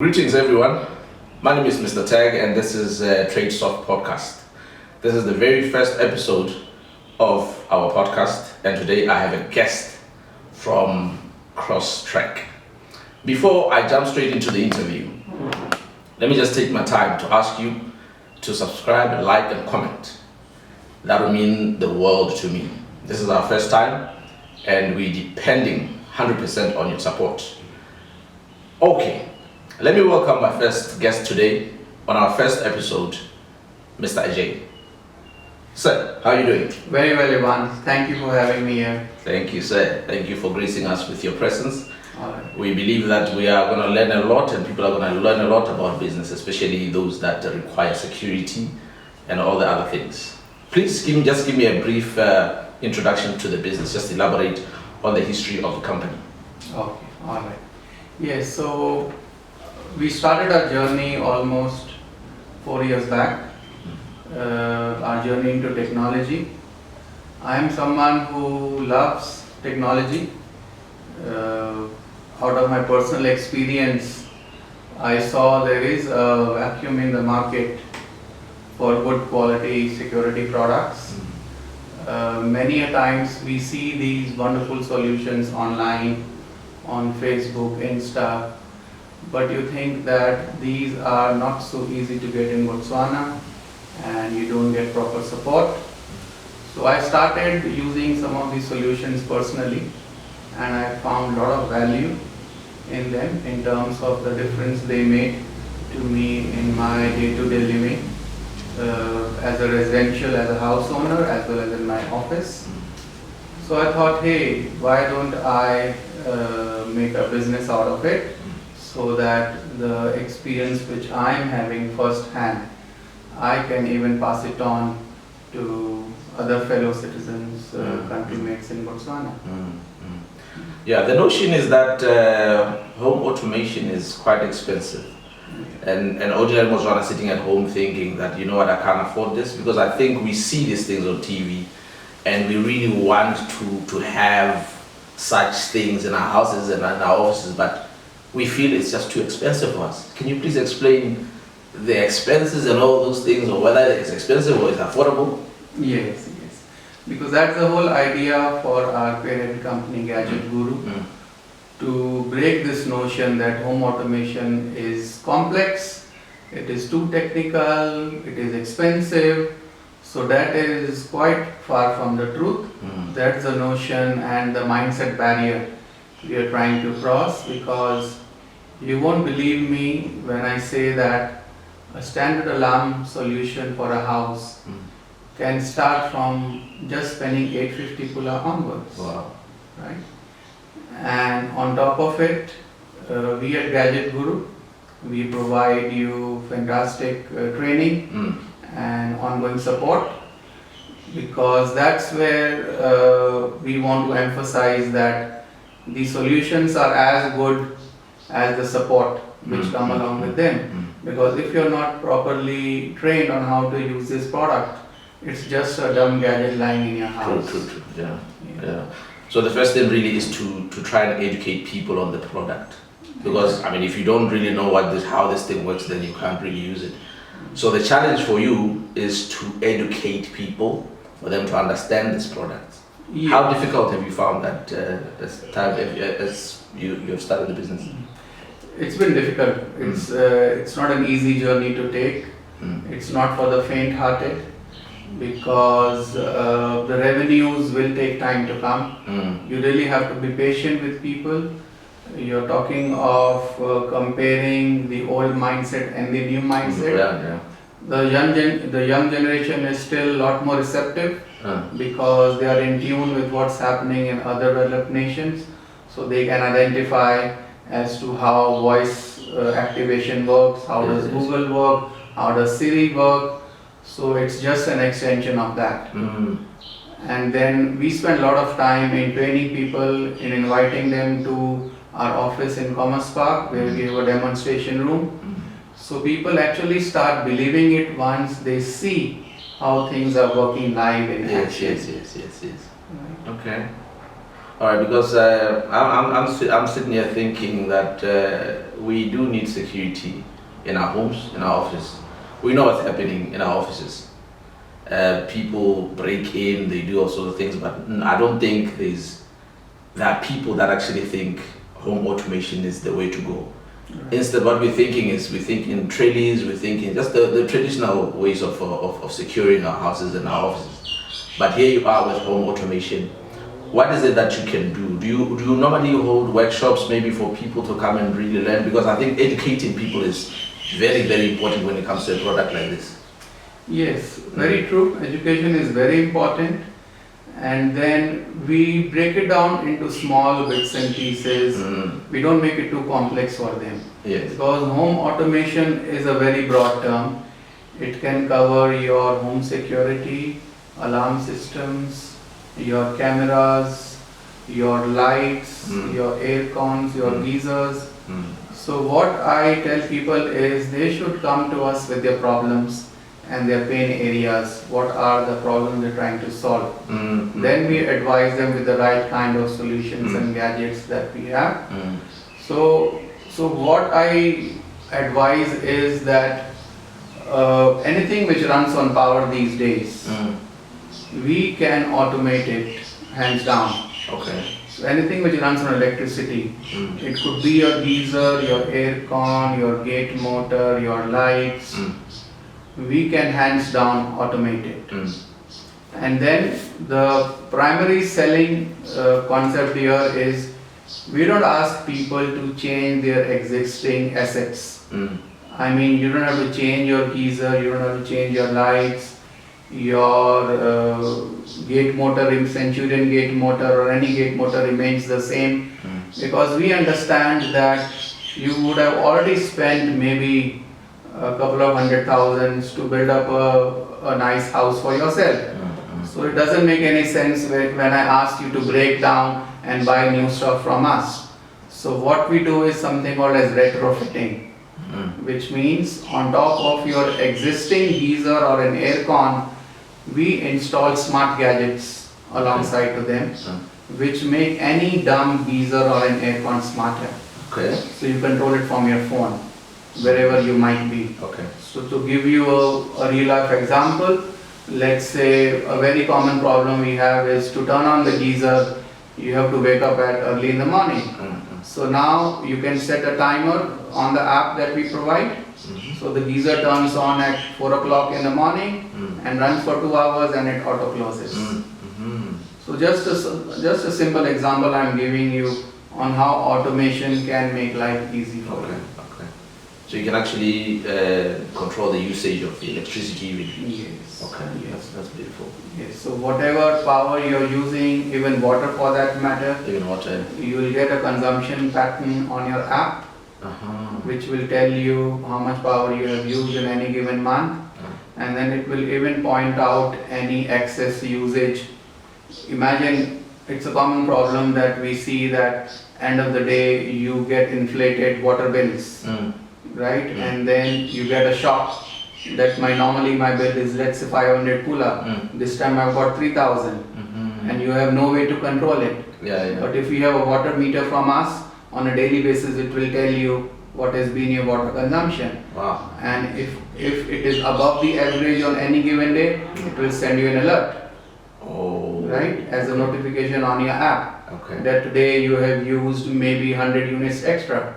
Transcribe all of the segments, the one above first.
Greetings, everyone. My name is Mr. Tagg, and this is TradeSoft podcast. This is the very first episode of our podcast, and today I have a guest from Track. Before I jump straight into the interview, let me just take my time to ask you to subscribe, like, and comment. That will mean the world to me. This is our first time, and we're depending 100% on your support. Okay. Let me welcome my first guest today on our first episode, Mr. Ajah. Sir, how are you doing? Very well, Ivan. Thank you for having me here. Thank you, sir. Thank you for gracing us with your presence. All right. We believe that we are going to learn a lot, and people are going to learn a lot about business, especially those that require security and all the other things. Please give me a brief introduction to the business. Just elaborate on the history of the company. Okay, all right. Yes, so we started our journey almost 4 years back, our journey into technology. I am someone who loves technology. Out of my personal experience, I saw there is a vacuum in the market for good quality security products. Many a times we see these wonderful solutions online, on Facebook, Insta, but you think that these are not so easy to get in Botswana and you don't get proper support. So I started using some of these solutions personally, and I found a lot of value in them in terms of the difference they made to me in my day-to-day living as a residential, as a house owner, as well as in my office. So I thought, hey, why don't I make a business out of it, so that the experience which I am having firsthand, I can even pass it on to other fellow citizens, countrymates in Botswana. Yeah, the notion is that home automation is quite expensive. And ordinary Botswana sitting at home thinking that, you know what, I can't afford this, because I think we see these things on TV and we really want to have such things in our houses and in our offices, but we feel it's just too expensive for us. Can you please explain the expenses and all those things, or whether it's expensive or it's affordable? Yes. Because that's the whole idea for our parent company, Gadget Guru, to break this notion that home automation is complex, it is too technical, it is expensive. So that is quite far from the truth. That's the notion and the mindset barrier we are trying to cross, because you won't believe me when I say that a standard alarm solution for a house can start from just spending 850 pula onwards. Wow. Right? And on top of it, we at Gadget Guru, we provide you fantastic training and ongoing support, because that's where we want to emphasize that the solutions are as good as the support which come along with them. Because if you're not properly trained on how to use this product, it's just a dumb gadget lying in your house. True. Yeah. So the first thing really is to try and educate people on the product, because I mean, if you don't really know how this thing works, then you can't really use it. So the challenge for you is to educate people, for them to understand this product. Yeah. How difficult have you found that as you have started the business? It's been difficult. It's not an easy journey to take. It's not for the faint-hearted, because the revenues will take time to come. You really have to be patient with people. You're talking of comparing the old mindset and the new mindset. Yeah. The young generation is still a lot more receptive, because they are in tune with what's happening in other developed nations, so they can identify as to how voice activation works, how does Google work, how does Siri work. So it's just an extension of that. And then we spend a lot of time in training people, in inviting them to our office in Commerce Park, where we have a demonstration room. So people actually start believing it once they see how things are working live in action. Yes. Right. Okay. All right, because I'm sitting here thinking that we do need security in our homes, in our office. We know what's happening in our offices. People break in, they do all sorts of things, but I don't think there are people that actually think home automation is the way to go. Right. Instead, what we're thinking is we think in trellis, we're thinking just the traditional ways of securing our houses and our offices. But here you are with home automation. What is it that you can do? Do you normally hold workshops maybe for people to come and really learn? Because I think educating people is very, very important when it comes to a product like this. Yes, very true. Education is very important. And then we break it down into small bits and pieces. We don't make it too complex for them. Yes. Because home automation is a very broad term. It can cover your home security, alarm systems, your cameras, your lights, your air cons, your geysers. So what I tell people is they should come to us with their problems and their pain areas, what are the problems they're trying to solve. Then we advise them with the right kind of solutions and gadgets that we have. So what I advise is that anything which runs on power these days, we can automate it hands down. Okay. So anything which runs on electricity, it could be your geyser, your air con, your gate motor, your lights, we can hands down automate it. And then the primary selling concept here is we don't ask people to change their existing assets. I mean, you don't have to change your geyser, you don't have to change your lights, your gate motor, Centurion gate motor or any gate motor remains the same, because we understand that you would have already spent maybe a couple of 100,000 to build up a nice house for yourself. So it doesn't make any sense when I ask you to break down and buy new stuff from us. So what we do is something called as retrofitting, which means on top of your existing geyser or an air con, we install smart gadgets alongside to them, which make any dumb geyser or an air con smarter. Okay. So you control it from your phone, wherever you might be. Okay. So to give you a real life example, let's say a very common problem we have is to turn on the geyser, you have to wake up at early in the morning. So now you can set a timer on the app that we provide. So the geyser turns on at 4 o'clock in the morning and runs for 2 hours and it auto closes. So just a simple example I'm giving you on how automation can make life easy for you. Okay. So you can actually control the usage of the electricity with Yes. Okay. Yes. That's beautiful. Yes. So whatever power you're using, even water for that matter, Even water. you will get a consumption pattern on your app, which will tell you how much power you have used in any given month, and then it will even point out any excess usage. Imagine it's a common problem that we see that end of the day you get inflated water bills, right? And then you get a shock that normally my bill is, let's say, 500 pula. This time I've got 3,000, and you have no way to control it. Yeah. But if you have a water meter from us, on a daily basis it will tell you what has been your water consumption. Wow. And if it is above the average on any given day, it will send you an alert. Oh. Right? As a notification on your app. Okay. That today you have used maybe 100 units extra.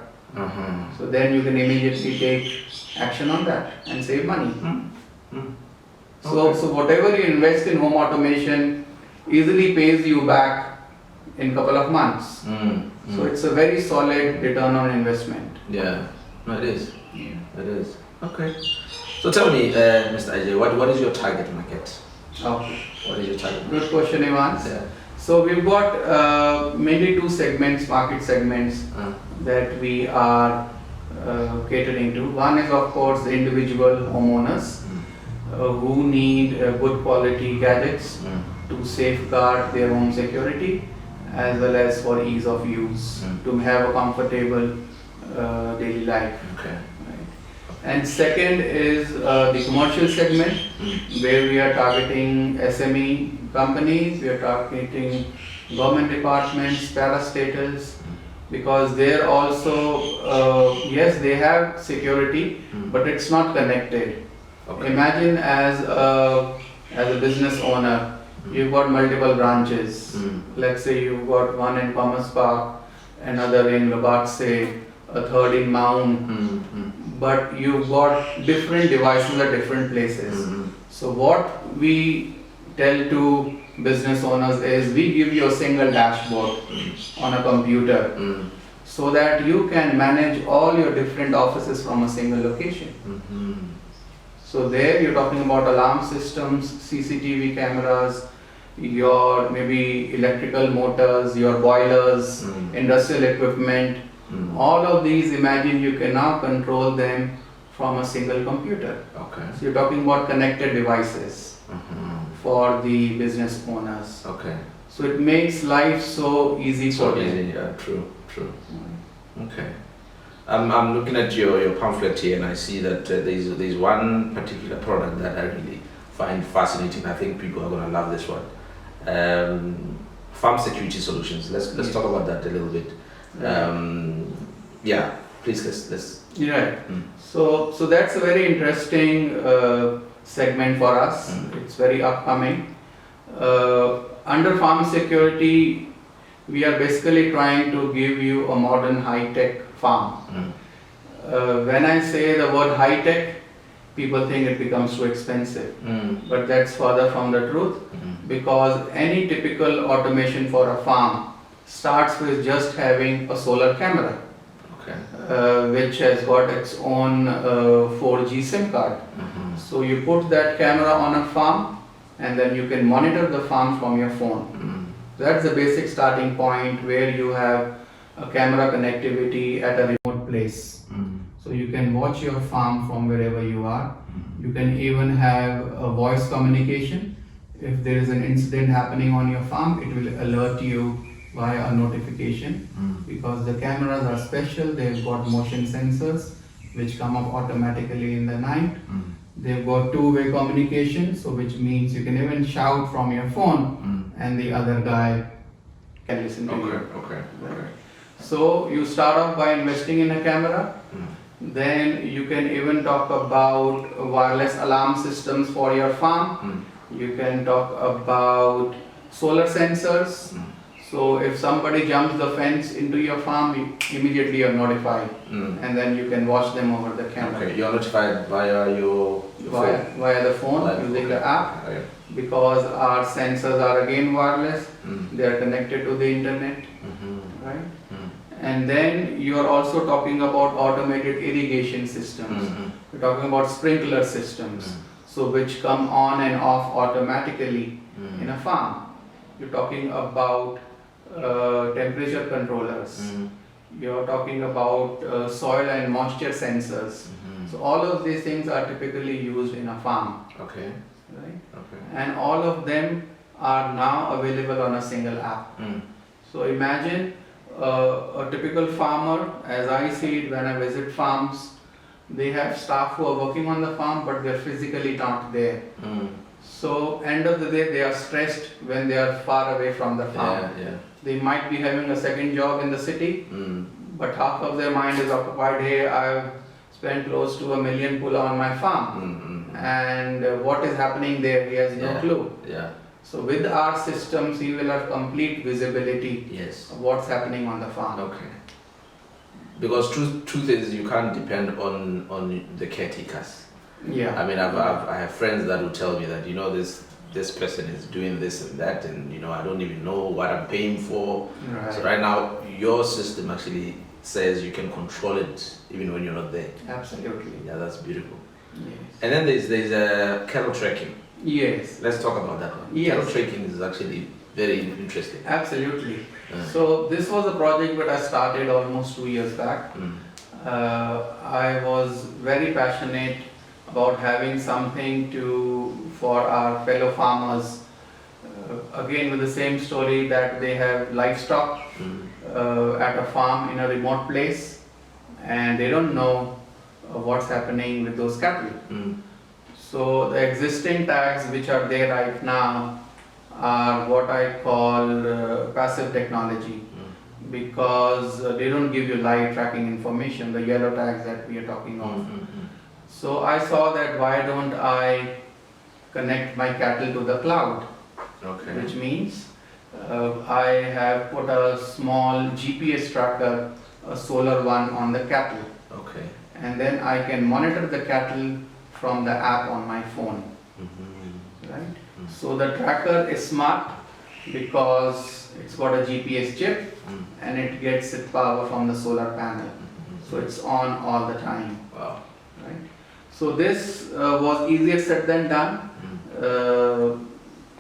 So then you can immediately take action on that and save money. So whatever you invest in home automation easily pays you back in couple of months. So it's a very solid return on investment. Yeah. No, it is. Yeah. It is. Okay. So tell me, Mr. Ajah, what is your target market? Okay. What is your target market? Good question, Evans. Yeah. So we've got mainly two segments, market segments that we are catering to. One is of course the individual homeowners who need good quality gadgets to safeguard their home security as well as for ease of use, to have a comfortable daily life. Okay. And second is the commercial segment where we are targeting SME companies, we are targeting government departments, parastatals, because they're also, yes, they have security, but it's not connected. Okay. Imagine as a business owner, you've got multiple branches. Let's say you've got one in Commerce Park, another in Labatse, a third in Mount, but you've got different devices at different places. So what we tell to business owners is we give you a single dashboard on a computer so that you can manage all your different offices from a single location. So there you're talking about alarm systems, CCTV cameras, your maybe electrical motors, your boilers, industrial equipment. All of these, imagine you can now control them from a single computer. Okay. So you're talking about connected devices for the business owners. Okay. So it makes life so easy for them. Easy, yeah, true. Okay. I'm looking at your pamphlet here and I see that there's one particular product that I really find fascinating. I think people are going to love this one. Farm security solutions. Let's talk about that a little bit. Yeah, please let's. Right. So that's a very interesting segment for us. It's very upcoming. Under farm security, we are basically trying to give you a modern high-tech farm. When I say the word high-tech, people think it becomes too expensive. But that's further from the truth, because any typical automation for a farm starts with just having a solar camera, which has got its own 4G SIM card. So you put that camera on a farm and then you can monitor the farm from your phone. That's the basic starting point, where you have a camera connectivity at a remote place. So you can watch your farm from wherever you are. You can even have a voice communication. If there is an incident happening on your farm, it will alert you via a notification, because the cameras are special. They've got motion sensors which come up automatically in the night. They've got two-way communication, so which means you can even shout from your phone and the other guy can listen to you. Okay. So you start off by investing in a camera. Then you can even talk about wireless alarm systems for your farm. You can talk about solar sensors. So if somebody jumps the fence into your farm, immediately you're notified, and then you can watch them over the camera. Okay, you're notified via your phone? Via the phone, using the app, because our sensors are again wireless. They are connected to the internet, right? And then you are also talking about automated irrigation systems. We're talking about sprinkler systems, so which come on and off automatically in a farm. You're talking about temperature controllers. You're talking about soil and moisture sensors. So all of these things are typically used in a farm. Okay. Right? Okay. And all of them are now available on a single app. So imagine a typical farmer, as I see it when I visit farms, they have staff who are working on the farm, but they're physically not there. So end of the day, they are stressed when they are far away from the farm. They might be having a second job in the city, but half of their mind is occupied. Hey, I've spent close to $1 million pulla on my farm, and what is happening there, he has no clue. So with our systems, he will have complete visibility of what's happening on the farm. Okay. Because truth is, you can't depend on the caretakers. I mean, I have friends that will tell me that, this person is doing this and that, and I don't even know what I'm paying for. So right now, your system actually says you can control it even when you're not there. Absolutely. Yeah, that's beautiful. Yes. And then there's cattle tracking. Yes. Let's talk about that one. Yes. Cattle tracking is actually very interesting. Absolutely. So this was a project that I started almost 2 years back. I was very passionate about having something for our fellow farmers. Again, with the same story that they have livestock at a farm in a remote place, and they don't know what's happening with those cattle. So the existing tags which are there right now are what I call passive technology, because they don't give you live tracking information, the yellow tags that we are talking of. So I saw that why don't I connect my cattle to the cloud, Okay. which means I have put a small GPS tracker, a solar one, on the cattle, Okay. and then I can monitor the cattle from the app on my phone, right? So the tracker is smart because it's got a GPS chip and it gets its power from the solar panel. So it's on all the time, Wow. right? So this was easier said than done.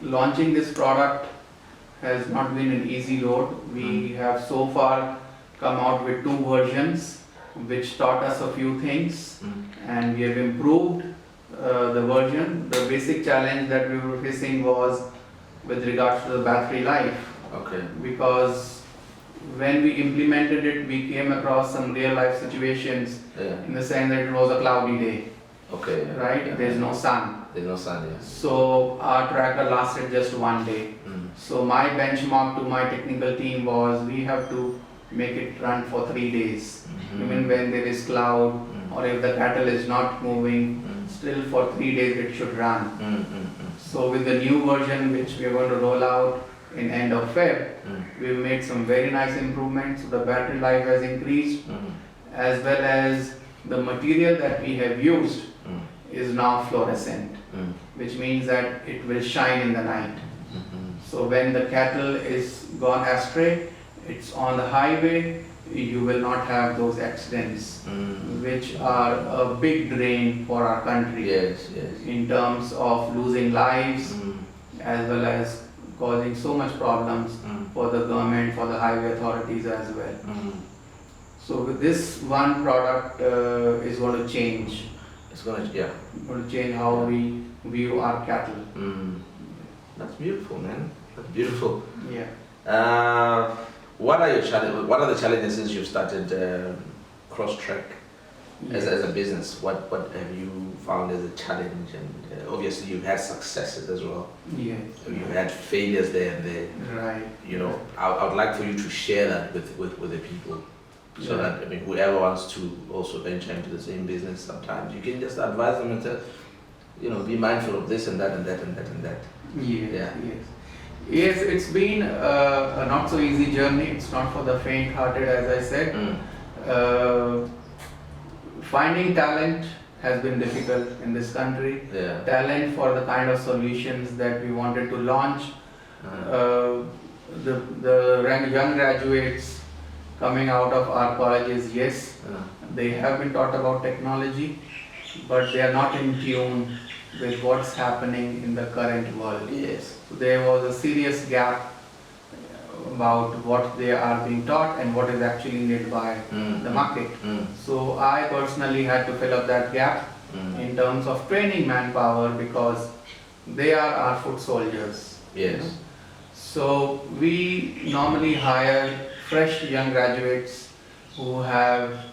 Launching this product has not been an easy road. We have so far come out with 2 versions which taught us a few things, and we have improved the version. The basic challenge that we were facing was with regards to the battery life, Okay. because when we implemented it, we came across some real life situations Yeah. in the sense that it was a cloudy day, Okay. Yeah. right? Yeah. There's no sun. There's no sun. Yeah. So our tracker lasted just 1 day. So my benchmark to my technical team was we have to make it run for 3 days. Even when there is cloud or if the cattle is not moving, still for 3 days it should run. So with the new version which we are going to roll out in end of Feb, we've made some very nice improvements. So the battery life has increased, as well as the material that we have used is now fluorescent, which means that it will shine in the night. So when the cattle is gone astray, it's on the highway, you will not have those accidents, which are a big drain for our country. Yes. Yes. In terms of losing lives, as well as causing so much problems for the government, for the highway authorities as well. So with this one product is going to change. It's gonna. Yeah. Going to change how we view our cattle. That's beautiful, man. That's beautiful. Yeah. What are your challenges? What are the challenges since you started Crosstrack as a business? What have you found as a challenge? And obviously you've had successes as well. Yes. You've had failures there and there. Right. You know, I would like for you to share that with the people, so Yeah. that whoever wants to also venture into the same business, sometimes you can just advise them and tell, be mindful of this and that and that and that and that. Yes. Yeah. Yes. Yes, it's been a not so easy journey. It's not for the faint-hearted, as I said. Finding talent has been difficult in this country. Yeah. Talent for the kind of solutions that we wanted to launch. The young graduates coming out of our colleges, yes, they have been taught about technology, but they are not in tune with what's happening in the current world. Yes. So there was a serious gap about what they are being taught and what is actually needed by the market. So I personally had to fill up that gap in terms of training manpower, because they are our foot soldiers. Yes. So we normally hire fresh young graduates who have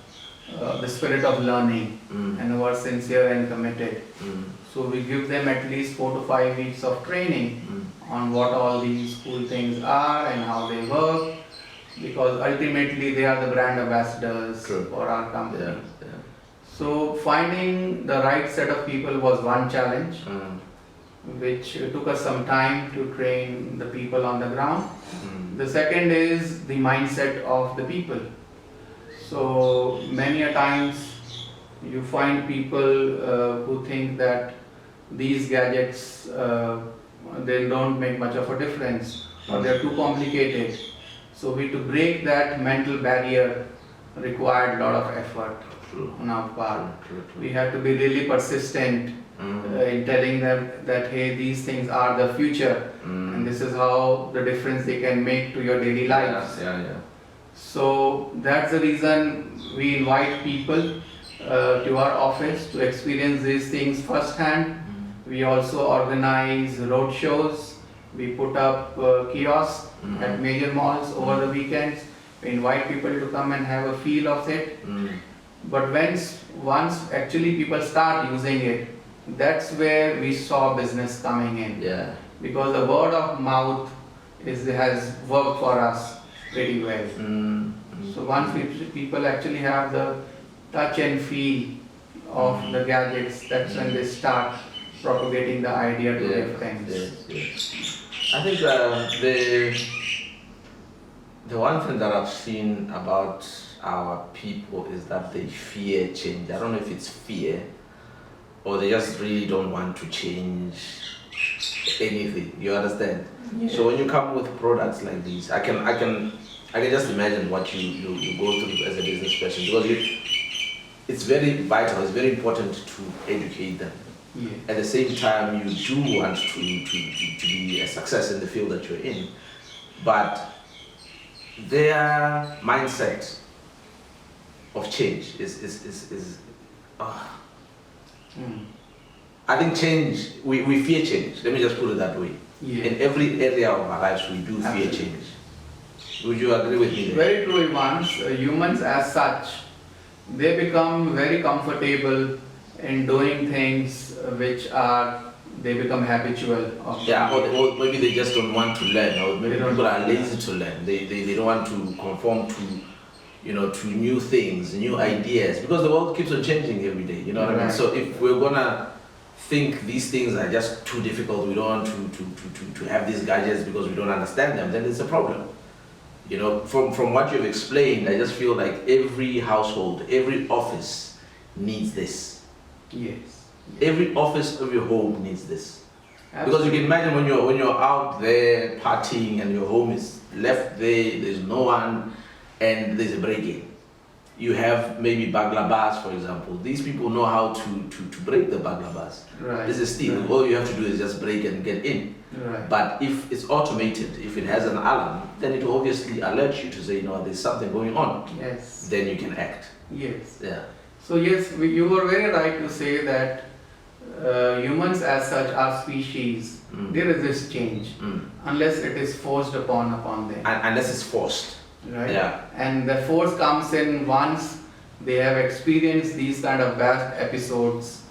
the spirit of learning and who are sincere and committed. So we give them at least 4 to 5 weeks of training on what all these cool things are and how they work, because ultimately they are the brand ambassadors for our company. Yeah. Yeah. So finding the right set of people was one challenge, which took us some time to train the people on the ground. The second is the mindset of the people. So many a times you find people who think that these gadgets they don't make much of a difference, or they're too complicated. So to break that mental barrier required a lot of effort on our part. We had to be really persistent in telling them that, hey, these things are the future, and this is how the difference they can make to your daily lives. Yeah. So that's the reason we invite people to our office to experience these things firsthand. We also organize road shows. We put up kiosks at major malls over the weekends. We invite people to come and have a feel of it. But once actually people start using it, that's where we saw business coming in. Yeah. because the word of mouth has worked for us pretty well. So once people actually have the touch and feel of the gadgets, that's when they start propagating the idea to their friends. Yes. I think the one thing that I've seen about our people is that they fear change. I don't know if it's fear or they just really don't want to change anything. You understand? Yeah. So when you come with products like these, I can just imagine what you go through as a business person, because it's very vital, it's very important to educate them. Yeah. At the same time, you do want to be a success in the field that you're in, but their mindset of change is I think change, we fear change. Let me just put it that way. Yeah. In every area of our lives, we do fear change. Would you agree with me there? Very true, Imans. Humans as such, they become very comfortable in doing things they become habitual of. Yeah, or maybe they just don't want to learn, or maybe people are lazy to learn. They don't want to conform to new things, new ideas, because the world keeps on changing every day. You know what I mean? So if we're gonna think these things are just too difficult, we don't want to have these gadgets because we don't understand them, then it's a problem. From what you've explained, I just feel like every household, every office needs this. Yes. Every office, every home needs this. Absolutely. Because you can imagine when you're out there partying and your home is left there's no one, and there's a break-in. You have maybe baglabas, for example. These people know how to break the baglabas. Right. This is steal. Right. All you have to do is just break and get in. Right. But if it's automated, if it has an alarm, then it will obviously alert you to say, there's something going on. Yes. Then you can act. Yes. Yeah. So yes, you were very right to say that humans as such, our species, they resist change unless it is forced upon them. Unless it's forced. Right? Yeah. And the force comes in once they have experienced these kind of bad episodes.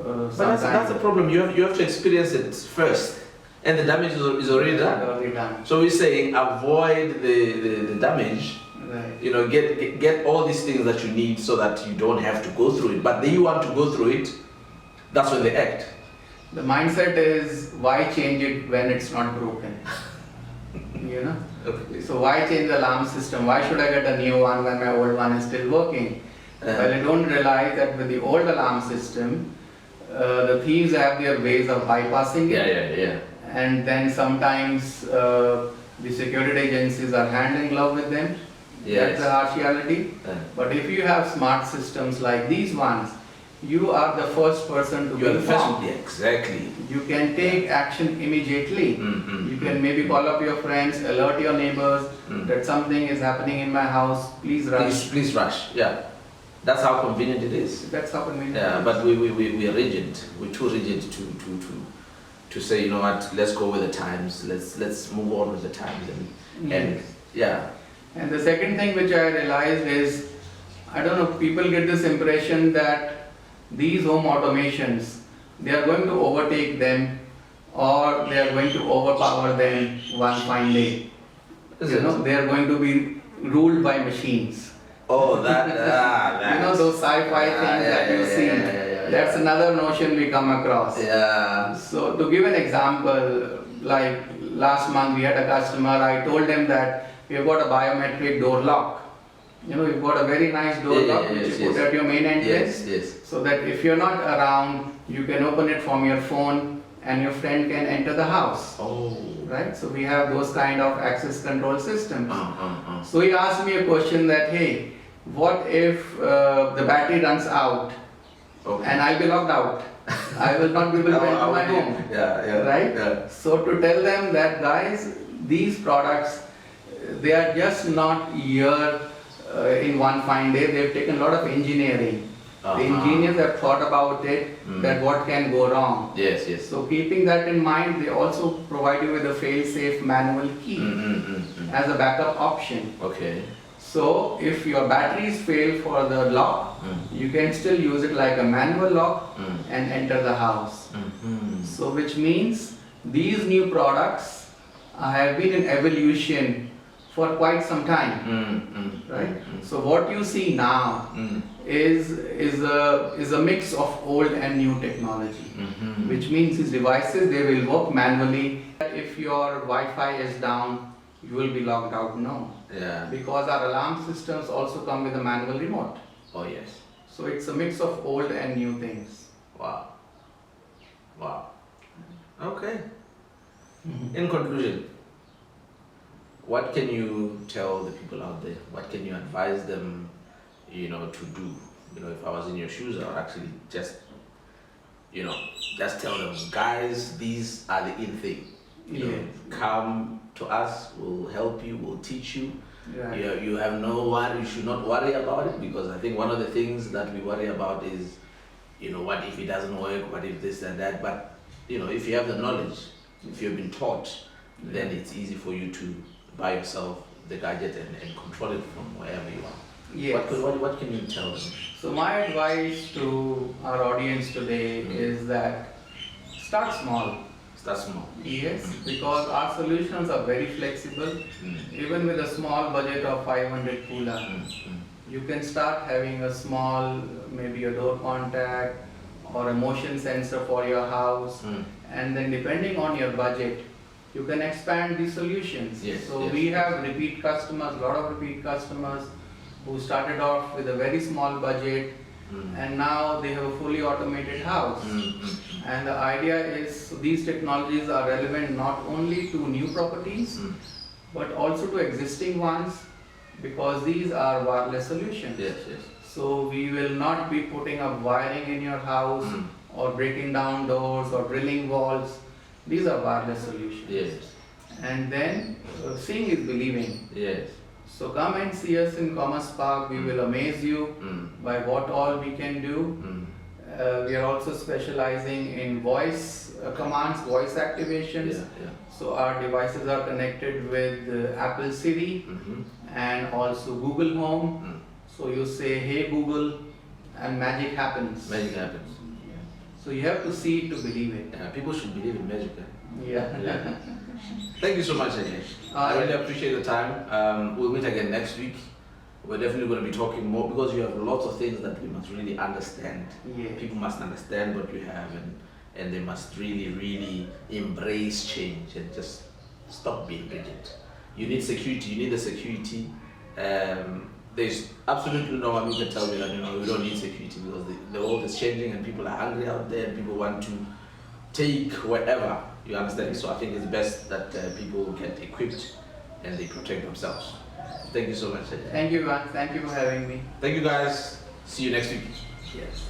But that's the problem. You have to experience it first, and the damage is already done. So we're saying avoid the damage. Right. Get all these things that you need so that you don't have to go through it. But then you want to go through it. That's when they act. The mindset is, why change it when it's not broken? Okay. So why change the alarm system? Why should I get a new one when my old one is still working? Well, I don't realize that with the old alarm system, the thieves have their ways of bypassing it. Yeah. And then sometimes the security agencies are hand in glove with them. Yes. That's the harsh reality. But if you have smart systems like these ones, you are the first person to be informed. Yeah, exactly. You can take action immediately. You can maybe call up your friends, alert your neighbors that something is happening in my house. Please rush. Please rush. Yeah. That's how convenient it is. That's how convenient. Yeah, but we are rigid. We're too rigid to say, you know what, let's go with the times. Let's move on with the times and yeah. And the second thing which I realized is, I don't know, people get this impression that these home automations, they are going to overtake them or they are going to overpower them one fine day. They are going to be ruled by machines. Oh, that. Those sci-fi things that you see. That's another notion we come across. Yeah. So to give an example, like last month we had a customer, I told them that we've got a biometric door lock. We've got a very nice door lock which you put at your main entrance. Yes. So that if you're not around, you can open it from your phone and your friend can enter the house. Oh. Right? So we have those kind of access control systems. So he asked me a question that, hey, what if the battery runs out and I'll be locked out? I will not be able to enter my home. Yeah. Right? Yeah. So to tell them that, guys, these products, they are just not here in one fine day. They've taken a lot of engineering. The engineers have thought about it, that what can go wrong. Yes. So keeping that in mind, they also provide you with a fail-safe manual key as a backup option. Okay. So if your batteries fail for the lock, you can still use it like a manual lock and enter the house. So which means these new products have been in evolution for quite some time, right? So what you see now is a mix of old and new technology, which means these devices, they will work manually. If your Wi-Fi is down, you will be logged out. No, because our alarm systems also come with a manual remote. Oh yes. So it's a mix of old and new things. Wow. Okay. In conclusion, what can you tell the people out there? What can you advise them, to do? If I was in your shoes, I would actually just tell them, guys, these are the in thing. Come to us, we'll help you, we'll teach you. Right. You have no worry, you should not worry about it, because I think one of the things that we worry about is, what if it doesn't work, what if this and that, but if you have the knowledge, if you've been taught, then it's easy for you to buy yourself the gadget and control it from wherever you are. Yes. What can you tell them? So my advice to our audience today is that start small. Start small. Yes, because our solutions are very flexible. Even with a small budget of 500 kula, you can start having a small, maybe a door contact or a motion sensor for your house, and then depending on your budget, you can expand the solutions. We have repeat customers, a lot of repeat customers who started off with a very small budget, and now they have a fully automated house. And the idea is these technologies are relevant not only to new properties, but also to existing ones, because these are wireless solutions. So we will not be putting up wiring in your house or breaking down doors or drilling walls. These are wireless solutions. And then seeing is believing. So come and see us in Commerce Park. We will amaze you by what all we can do. We are also specializing in voice commands, voice activations. So our devices are connected with Apple Siri and also Google Home. So you say, hey Google, and magic happens. So you have to see it to believe it. People should believe in magic. Thank you so much, Ajah. I really appreciate the time. We'll meet again next week. We're definitely going to be talking more, because you have lots of things that we must really understand. People must understand what we have, and they must really embrace change and just stop being rigid. You need security, you need the security. There's absolutely no one who can tell me that we don't need security, because the world is changing and people are hungry out there and people want to take whatever. You understand? So I think it's best that people get equipped and they protect themselves. Thank you so much. Thank you, Ivan. Thank you for having me. Thank you, guys. See you next week. Yes.